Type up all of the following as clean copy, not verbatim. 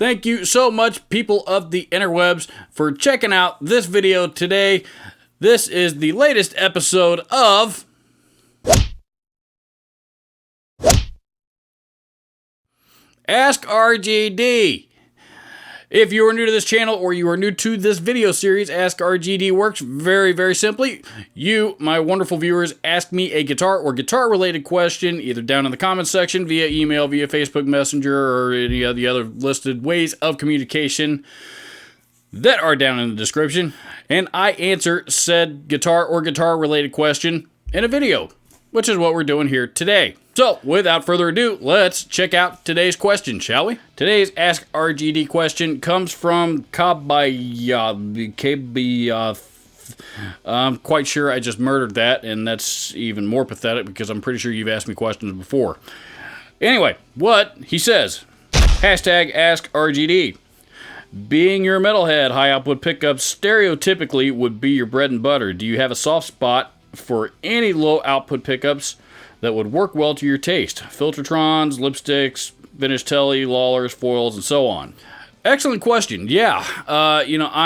Thank you so much, people of the interwebs, for checking out this video today. This is the latest episode of Ask RGD. If you are new to this channel or you are new to this video series, Ask RGD works very, very simply. You, my wonderful viewers, ask me a guitar or guitar-related question, either down in the comments section, via email, via Facebook Messenger, or any of the other listed ways of communication that are down in the description, and I answer said guitar or guitar-related question in a video, which is what we're doing here today. So, without further ado, let's check out today's question, shall we? Today's Ask RGD question comes from I'm quite sure I just murdered that, and that's even more pathetic because I'm pretty sure you've asked me questions before. Anyway, what he says, hashtag Ask RGD. Being your metalhead, high output pickups stereotypically would be your bread and butter. Do you have a soft spot for any low output pickups that would work well to your taste? Filtertrons, lipsticks, vintage telly, lollers, foils, and so on. Excellent question. Yeah, I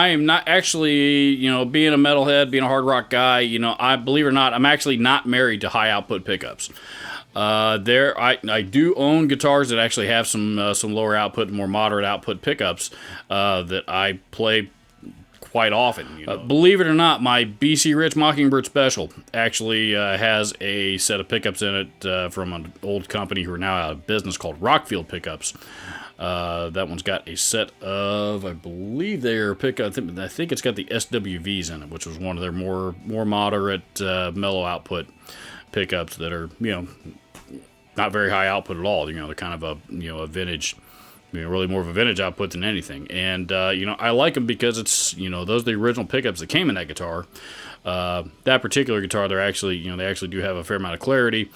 am not actually, being a metalhead, being a hard rock guy, I believe it or not, I'm actually not married to high output pickups. I do own guitars that actually have some lower output, more moderate output pickups that I play quite often. Believe it or not, my BC Rich Mockingbird Special actually has a set of pickups in it from an old company who are now out of business called Rockfield Pickups. That one's got a set of, I believe they're pickup. I think it's got the SWVs in it, which was one of their more moderate, mellow output pickups that are, not very high output at all. They're kind of a vintage, really more of a vintage output than anything. And, I like them because it's, those are the original pickups that came in that guitar. That particular guitar, they actually do have a fair amount of clarity.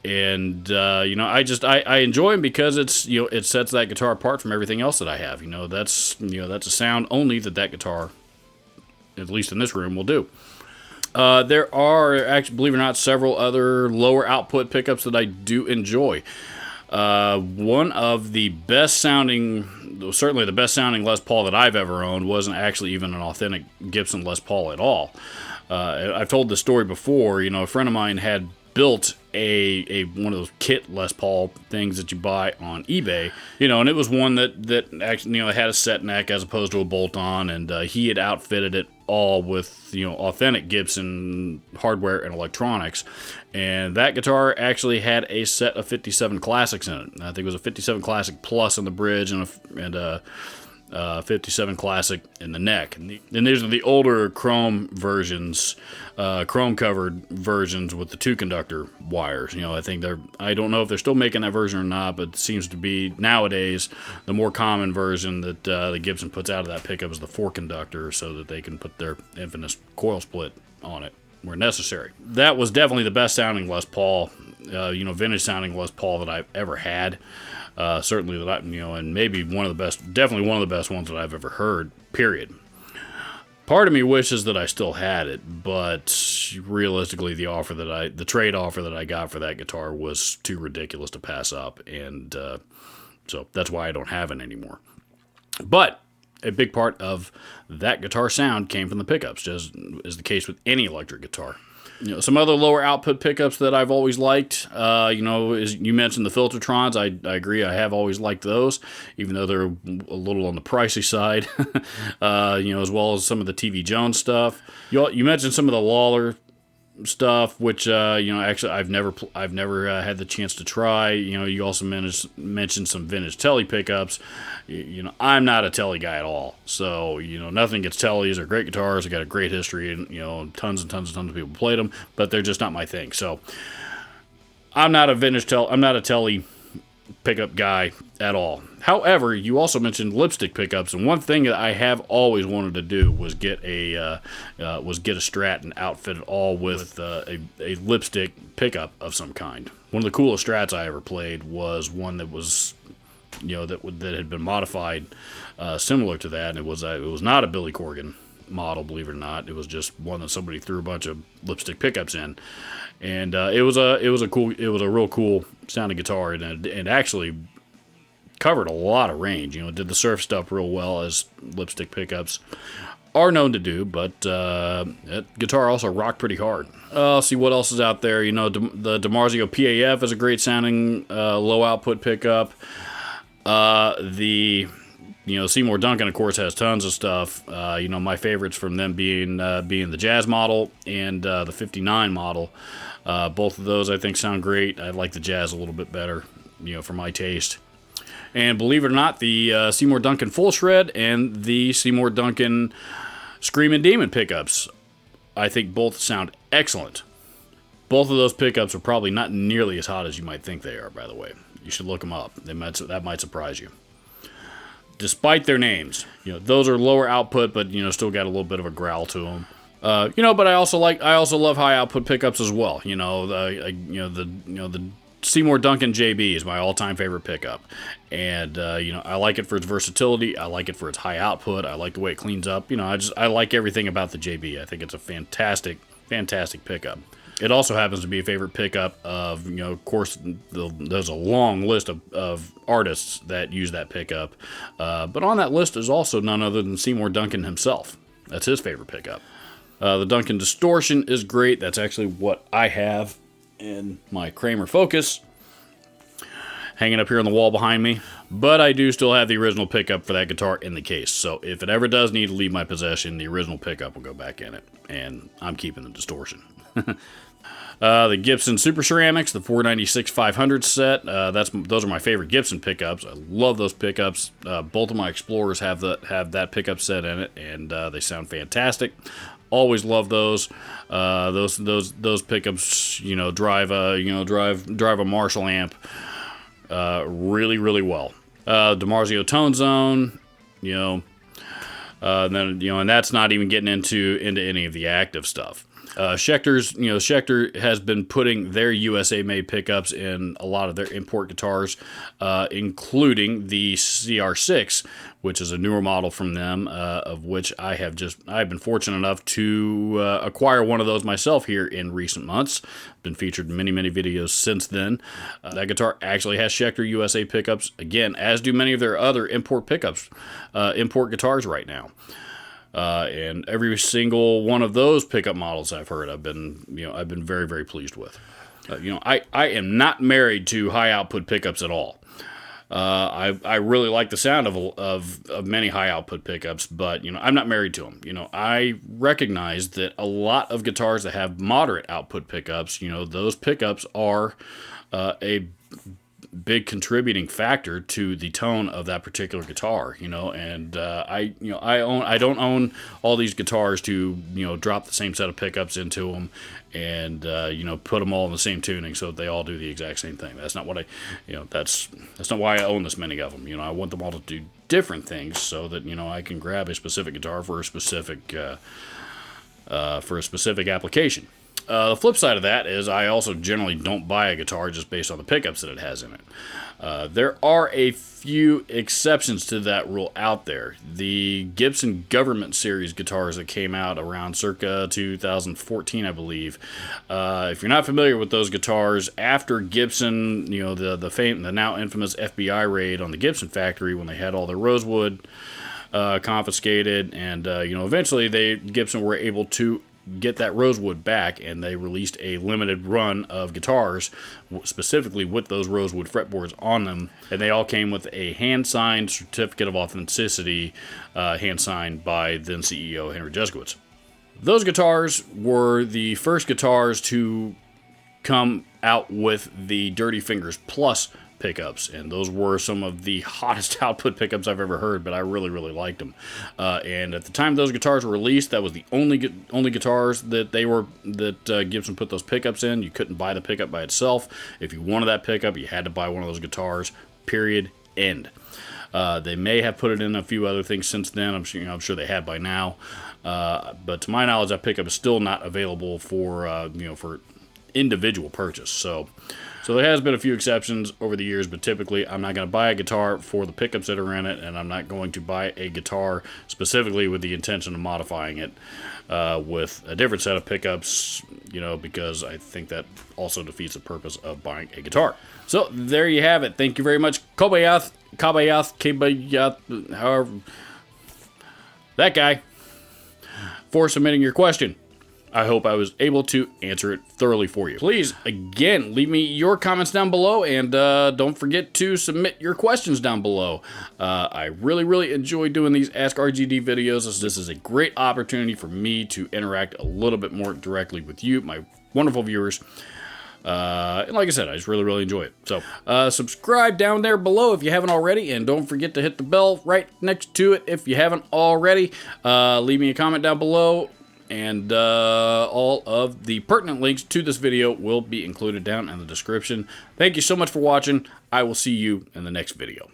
And, I enjoy them because it's, it sets that guitar apart from everything else that I have. That's a sound only that guitar, at least in this room, will do. There are, actually, believe it or not, several other lower output pickups that I do enjoy. One of the best sounding, certainly the best sounding Les Paul that I've ever owned wasn't actually even an authentic Gibson Les Paul at all. I've told this story before. A friend of mine had built a one of those kit Les Paul things that you buy on eBay, and it was one that actually, had a set neck as opposed to a bolt-on, and he had outfitted it all with, authentic Gibson hardware and electronics, and that guitar actually had a set of 57 Classics in it. I think it was a 57 Classic Plus on the bridge and a 57 Classic in the neck. And these are the older chrome versions, chrome covered versions with the 2-conductor wires. I don't know if they're still making that version or not, but it seems to be nowadays the more common version that the Gibson puts out of that pickup is the 4-conductor, so that they can put their infamous coil split on it where necessary. That was definitely the best sounding Les Paul, vintage sounding Les Paul that I've ever had. Certainly that and maybe definitely one of the best ones that I've ever heard, period. Part of me wishes that I still had it, but realistically the trade offer that I got for that guitar was too ridiculous to pass up, and so that's why I don't have it anymore. But a big part of that guitar sound came from the pickups, as is the case with any electric guitar. Some other lower output pickups that I've always liked, is you mentioned the Filtertrons. I agree. I have always liked those, even though they're a little on the pricey side, as well as some of the TV Jones stuff. You mentioned some of the Lawler stuff, which actually I've never had the chance to try. You also mentioned some vintage Telly pickups. I'm not a Telly guy at all, so nothing against Tellys. They're great guitars. They got a great history, and tons and tons of people played them, but they're just not my thing. So I'm not a Telly pickup guy at all. However, you also mentioned lipstick pickups, and one thing that I have always wanted to do was get a Strat and outfit it all with a lipstick pickup of some kind. One of the coolest Strats I ever played was one that was, that had been modified similar to that, and it was not a Billy Corgan model, believe it or not. It was just one that somebody threw a bunch of lipstick pickups in, and it was a real cool sounding guitar, and actually covered a lot of range. Did the surf stuff real well, as lipstick pickups are known to do, but that guitar also rocked pretty hard. I'll see what else is out there. The DiMarzio PAF is a great sounding low output pickup. The Seymour Duncan, of course, has tons of stuff. My favorites from them being the Jazz model and the 59 model. Both of those I think sound great. I like the Jazz a little bit better, for my taste. And believe it or not, the Seymour Duncan Full Shred and the Seymour Duncan Screamin' Demon pickups, I think both sound excellent. Both of those pickups are probably not nearly as hot as you might think they are, by the way. You should look them up. That might surprise you. Despite their names, those are lower output, but still got a little bit of a growl to them. But I also love high output pickups as well. The Seymour Duncan JB is my all-time favorite pickup, and I like it for its versatility. I like it for its high output. I like the way it cleans up. I like everything about the JB. I think it's a fantastic pickup. It also happens to be a favorite pickup of, of course, there's a long list of artists that use that pickup, but on that list is also none other than Seymour Duncan himself. That's his favorite pickup. The Duncan Distortion is great. That's actually what I have in my Kramer Focus, hanging up here on the wall behind me. But I do still have the original pickup for that guitar in the case. So if it ever does need to leave my possession, the original pickup will go back in it. And I'm keeping the Distortion. The Gibson Super Ceramics, the 496 500 set. Those are my favorite Gibson pickups. I love those pickups. Both of my Explorers have that pickup set in it, and they sound fantastic. Always love those. Those pickups, drive a Marshall amp really, really well. DiMarzio Tone Zone, and that's not even getting into any of the active stuff. Schecter has been putting their USA-made pickups in a lot of their import guitars, including the CR6, which is a newer model from them, of which I've been fortunate enough to acquire one of those myself here in recent months. Been featured in many, many videos since then. That guitar actually has Schecter USA pickups, again, as do many of their other import pickups, import guitars right now. And every single one of those pickup models I've heard, I've been very, very pleased with. I am not married to high output pickups at all. I really like the sound of many high output pickups, but I'm not married to them. I recognize that a lot of guitars that have moderate output pickups, those pickups are a big contributing factor to the tone of that particular guitar, and I don't own all these guitars to drop the same set of pickups into them and put them all in the same tuning so that they all do the exact same thing. That's not what that's not why I own this many of them. I want them all to do different things so that I can grab a specific guitar for a specific application. The flip side of that is I also generally don't buy a guitar just based on the pickups that it has in it. There are a few exceptions to that rule out there. The Gibson Government Series guitars that came out around circa 2014, I believe. If you're not familiar with those guitars, after Gibson, the now infamous FBI raid on the Gibson factory when they had all their rosewood confiscated, and eventually Gibson were able to get that rosewood back, and they released a limited run of guitars specifically with those rosewood fretboards on them, and they all came with a hand-signed certificate of authenticity, hand-signed by then CEO Henry Jeskowitz. Those guitars were the first guitars to come out with the Dirty Fingers Plus pickups, and those were some of the hottest output pickups I've ever heard, but I really, really liked them. And at the time those guitars were released, that was the only guitars that Gibson put those pickups in. You couldn't buy the pickup by itself. If you wanted that pickup, you had to buy one of those guitars. Period. End. They may have put it in a few other things since then. I'm sure they had by now. But to my knowledge, that pickup is still not available for individual purchase. So there has been a few exceptions over the years, but typically I'm not going to buy a guitar for the pickups that are in it, and I'm not going to buy a guitar specifically with the intention of modifying it with a different set of pickups, because I think that also defeats the purpose of buying a guitar. So there you have it. Thank you very much. Kobayath. Kabayath, however, that guy, for submitting your question. I hope I was able to answer it thoroughly for you. Please, again, leave me your comments down below, and don't forget to submit your questions down below. I really enjoy doing these Ask RGD videos. This is a great opportunity for me to interact a little bit more directly with you, my wonderful viewers. And like I said, I just really enjoy it. So, subscribe down there below if you haven't already, and don't forget to hit the bell right next to it if you haven't already. Leave me a comment down below. And all of the pertinent links to this video will be included down in the description. Thank you so much for watching. I will see you in the next video.